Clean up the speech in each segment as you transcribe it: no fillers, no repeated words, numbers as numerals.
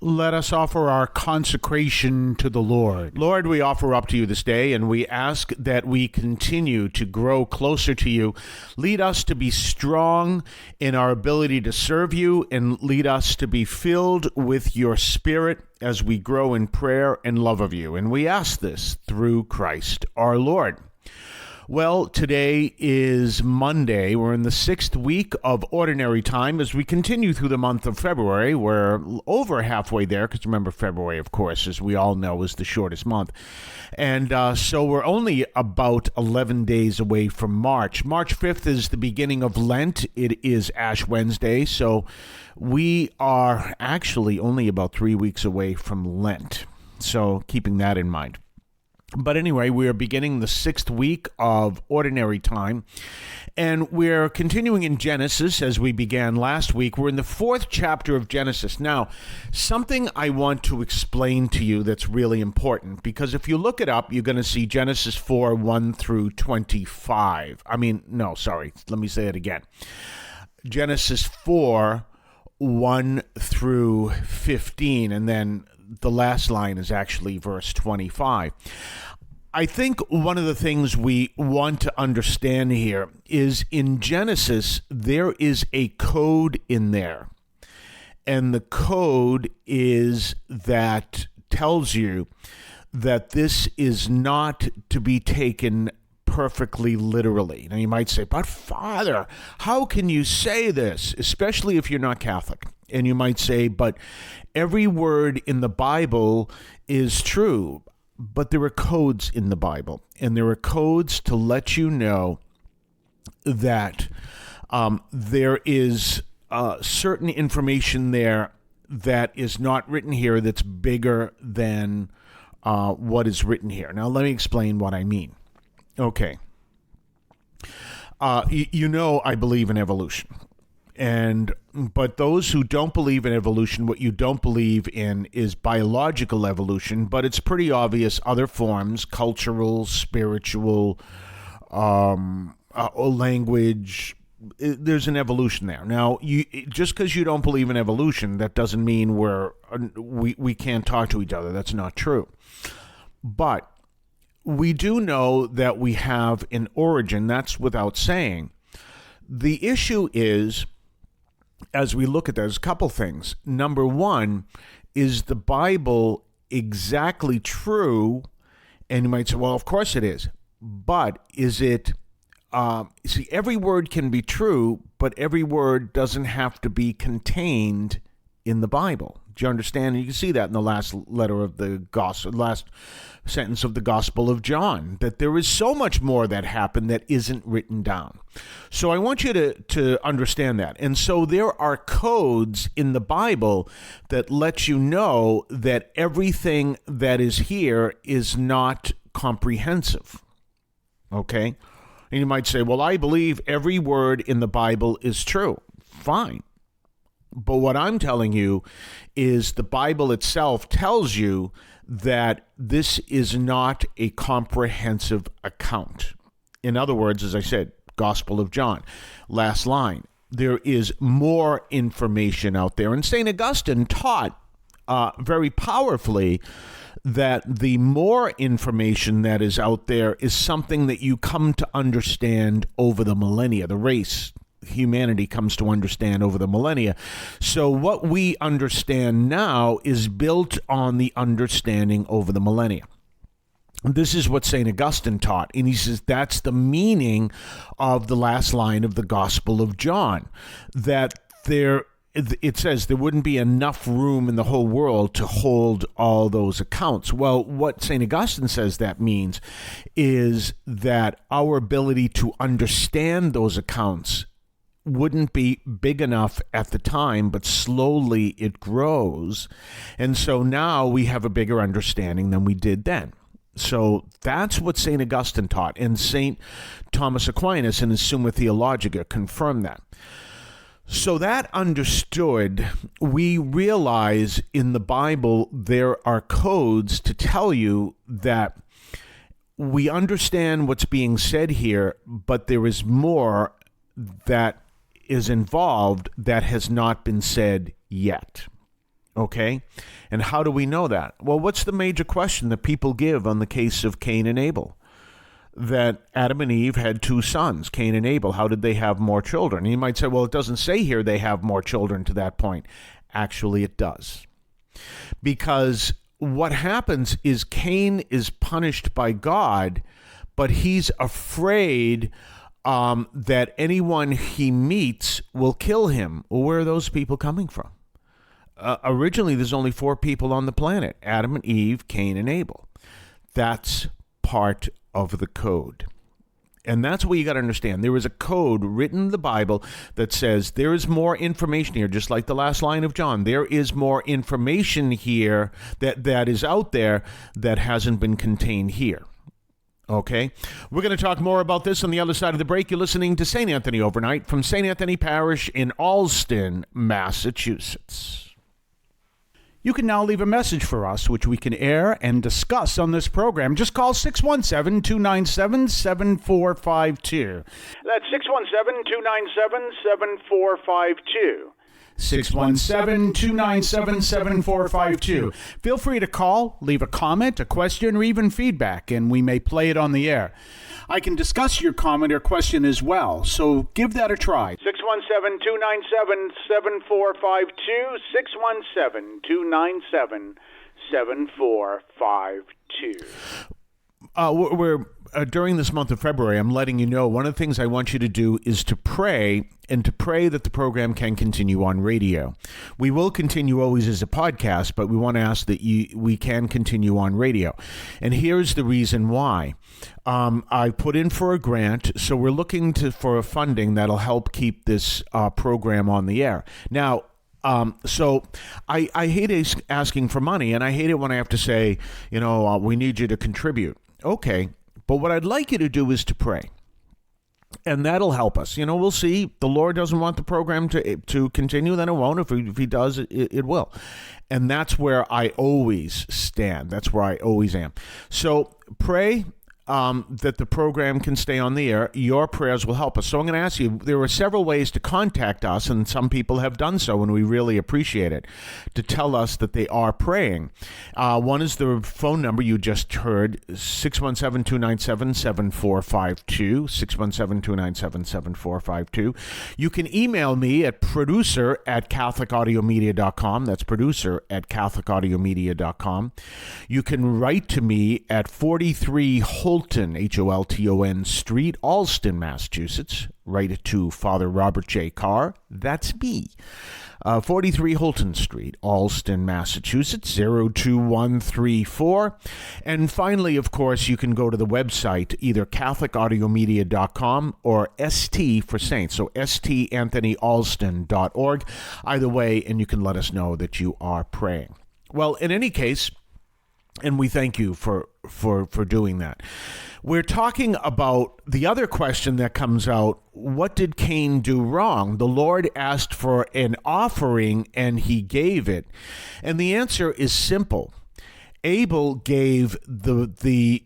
Let us offer our consecration to the Lord. Lord, we offer up to you this day, and we ask that we continue to grow closer to you. Lead us to be strong in our ability to serve you, and lead us to be filled with your Spirit as we grow in prayer and love of you. And we ask this through Christ our Lord. Well, today is Monday. We're in the 6th week of Ordinary Time as we continue through the month of February. We're over halfway there because remember, February, of course, as we all know, is the shortest month. And so we're only about 11 days away from March. March 5th is the beginning of Lent. It is Ash Wednesday, so we are actually only about 3 weeks away from Lent. So keeping that in mind. But anyway, we are beginning the 6th week of Ordinary Time, and we're continuing in Genesis as we began last week. We're in the 4th chapter of Genesis. Now, something I want to explain to you that's really important, because if you look it up, you're going to see Genesis 4, 1 through 25. Let me say it again. Genesis 4, 1 through 15, and then the last line is actually verse 25. I think one of the things we want to understand here is in Genesis, there is a code in there. And the code is that tells you that this is not to be taken perfectly literally. Now you might say, but Father, how can you say this? Especially if you're not Catholic. And you might say, but every word in the Bible is true. But there are codes in the Bible. And there are codes to let you know that there is certain information there that is not written here that's bigger than what is written here. Now let me explain what I mean. Okay. I believe in evolution. But those who don't believe in evolution, what you don't believe in is biological evolution, but it's pretty obvious other forms, cultural, spiritual, language, there's an evolution there. Now, just because you don't believe in evolution, that doesn't mean we can't talk to each other. That's not true. But we do know that we have an origin. That's without saying. The issue is, as we look at that, there's a couple things. Number one, is the Bible exactly true? And you might say, well, of course it is. But is it, every word can be true, but every word doesn't have to be contained in the Bible. Do you understand? And you can see that in the last letter of the gospel, last sentence of the Gospel of John, that there is so much more that happened that isn't written down. So I want you to understand that. And so there are codes in the Bible that let you know that everything that is here is not comprehensive. Okay? And you might say, well, I believe every word in the Bible is true. Fine. But what I'm telling you is the Bible itself tells you that this is not a comprehensive account. In other words, as I said, Gospel of John, last line, there is more information out there. And St. Augustine taught very powerfully that the more information that is out there is something that you come to understand over the millennia, the race. Humanity comes to understand over the millennia. So what we understand now is built on the understanding over the millennia. This is what St. Augustine taught, and he says that's the meaning of the last line of the Gospel of John, that it says there wouldn't be enough room in the whole world to hold all those accounts. Well, what St. Augustine says that means is that our ability to understand those accounts wouldn't be big enough at the time, but slowly it grows. And so now we have a bigger understanding than we did then. So that's what St. Augustine taught. And St. Thomas Aquinas in his Summa Theologica confirmed that. So that understood, we realize in the Bible there are codes to tell you that we understand what's being said here, but there is more that is involved that has not been said yet. Okay? And how do we know that? Well, what's the major question that people give on the case of Cain and Abel? That Adam and Eve had two sons, Cain and Abel. How did they have more children? And you might say, well, it doesn't say here they have more children to that point. Actually, it does. Because what happens is Cain is punished by God, but he's afraid that anyone he meets will kill him. Well, where are those people coming from? Originally, there's only 4 people on the planet: Adam and Eve, Cain and Abel. That's part of the code. And that's what you got to understand. There is a code written in the Bible that says there is more information here, just like the last line of John. There is more information here that is out there that hasn't been contained here. Okay? We're going to talk more about this on the other side of the break. You're listening to St. Anthony Overnight from St. Anthony Parish in Allston, Massachusetts. You can now leave a message for us, which we can air and discuss on this program. Just call 617-297-7452. That's 617-297-7452. 617-297-7452. Feel free to call, leave a comment, a question, or even feedback, and we may play it on the air. I can discuss your comment or question as well, so give that a try. 617-297-7452, 617-297-7452. We're during this month of February, I'm letting you know one of the things I want you to do is to pray, and to pray that the program can continue on radio. We will continue always as a podcast, but we want to ask that we can continue on radio. And here's the reason why. I put in for a grant, so we're looking for a funding that'll help keep this program on the air. Now, so I hate asking for money, and I hate it when I have to say, we need you to contribute. Okay, but what I'd like you to do is to pray. And that'll help us. We'll see. The Lord doesn't want the program to continue, then it won't. If he does, it will. And that's where I always stand. That's where I always am. So pray that the program can stay on the air. Your prayers will help us. So I'm going to ask you, there are several ways to contact us, and some people have done so, and we really appreciate it, to tell us that they are praying. One is the phone number you just heard, 617-297-7452, 617-297-7452. You can email me at producer@catholicaudiomedia.com. That's producer@catholicaudiomedia.com. You can write to me at 43 Holton, Holton Street, Allston, Massachusetts. Write it to Father Robert J. Carr. That's me. 43 Holton Street, Allston, Massachusetts, 02134. And finally, of course, you can go to the website, either CatholicAudiomedia.com or ST for Saints, so stanthonyalston.org. Either way, and you can let us know that you are praying. Well, in any case, and we thank you for doing that. We're talking about the other question that comes out. What did Cain do wrong? The Lord asked for an offering and he gave it. And the answer is simple. Abel gave the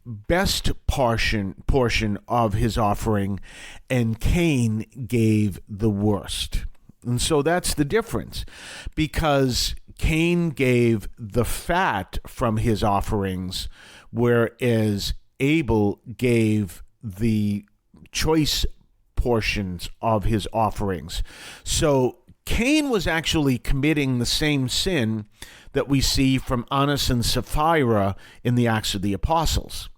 best portion of his offering, and Cain gave the worst. And so that's the difference, because Cain gave the fat from his offerings, whereas Abel gave the choice portions of his offerings. So Cain was actually committing the same sin that we see from Annas and Sapphira in the Acts of the Apostles.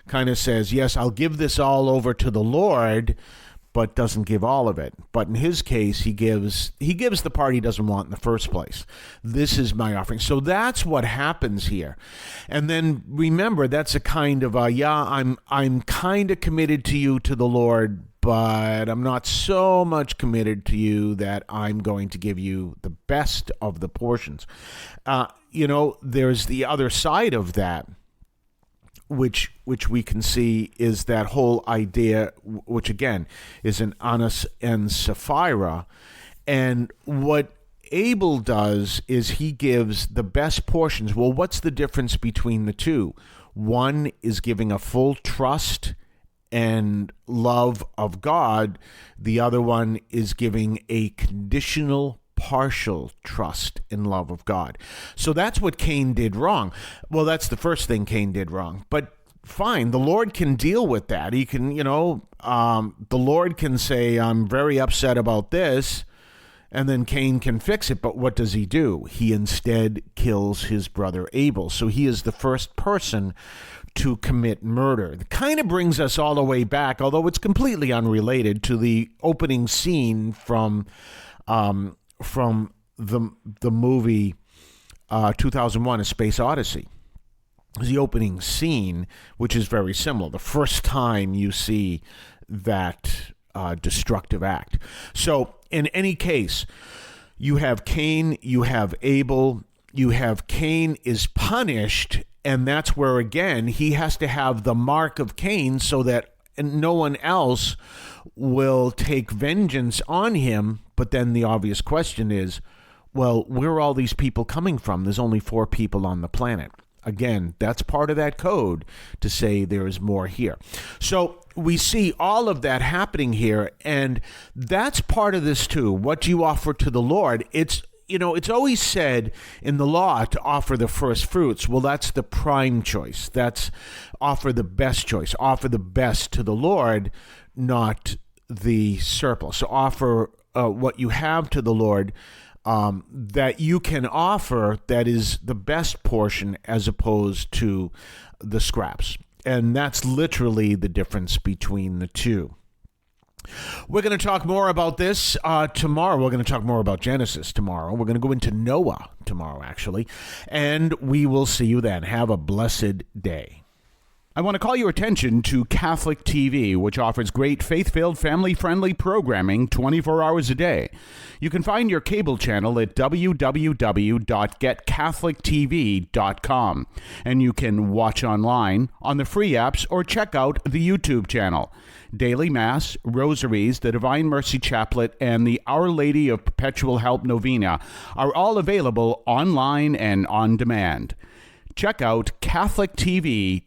Kind of says, yes, I'll give this all over to the Lord, but doesn't give all of it. But in his case, he gives the part he doesn't want in the first place. This is my offering. So that's what happens here. And then remember, that's a kind of I'm kind of committed to you, to the Lord, but I'm not so much committed to you that I'm going to give you the best of the portions. There's the other side of that, which we can see is that whole idea, which again is an Annas and Sapphira. And what Abel does is he gives the best portions. Well, what's the difference between the two? One is giving a full trust and love of God. The other one is giving a conditional partial trust and love of God. So that's what Cain did wrong. Well, that's the first thing Cain did wrong. But fine, the Lord can deal with that. He can, the Lord can say, I'm very upset about this, and then Cain can fix it. But what does he do? He instead kills his brother Abel. So he is the first person to commit murder. It kind of brings us all the way back, although it's completely unrelated, to the opening scene from the movie 2001: A Space Odyssey. The opening scene, which is very similar. The first time you see that destructive act. So in any case, you have Cain, you have Abel, you have Cain is punished, and that's where, again, he has to have the mark of Cain so that no one else will take vengeance on him. But then the obvious question is, well, where are all these people coming from? There's only 4 people on the planet. Again, that's part of that code to say there is more here. So we see all of that happening here, and that's part of this too. What you offer to the Lord, it's always said in the law to offer the first fruits. Well, that's the prime choice. That's offer the best choice. Offer the best to the Lord, not the surplus. So offer what you have to the Lord, that you can offer, that is the best portion as opposed to the scraps. And that's literally the difference between the two. We're going to talk more about this tomorrow. We're going to talk more about Genesis tomorrow. We're going to go into Noah tomorrow, actually. And we will see you then. Have a blessed day. I want to call your attention to Catholic TV, which offers great faith-filled, family-friendly programming 24 hours a day. You can find your cable channel at www.getcatholictv.com, and you can watch online on the free apps or check out the YouTube channel. Daily Mass, Rosaries, the Divine Mercy Chaplet, and the Our Lady of Perpetual Help Novena are all available online and on demand. Check out CatholicTV.com.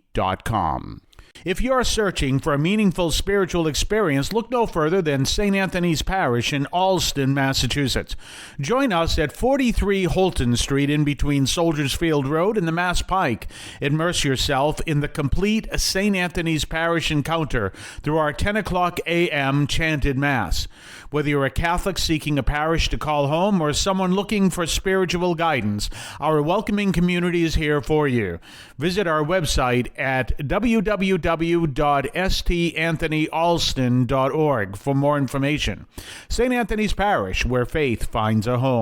If you're searching for a meaningful spiritual experience, look no further than St. Anthony's Parish in Allston, Massachusetts. Join us at 43 Holton Street in between Soldiers Field Road and the Mass Pike. Immerse yourself in the complete St. Anthony's Parish encounter through our 10 o'clock a.m. chanted Mass. Whether you're a Catholic seeking a parish to call home or someone looking for spiritual guidance, our welcoming community is here for you. Visit our website at www.stanthonyalston.org for more information. St. Anthony's Parish, where faith finds a home.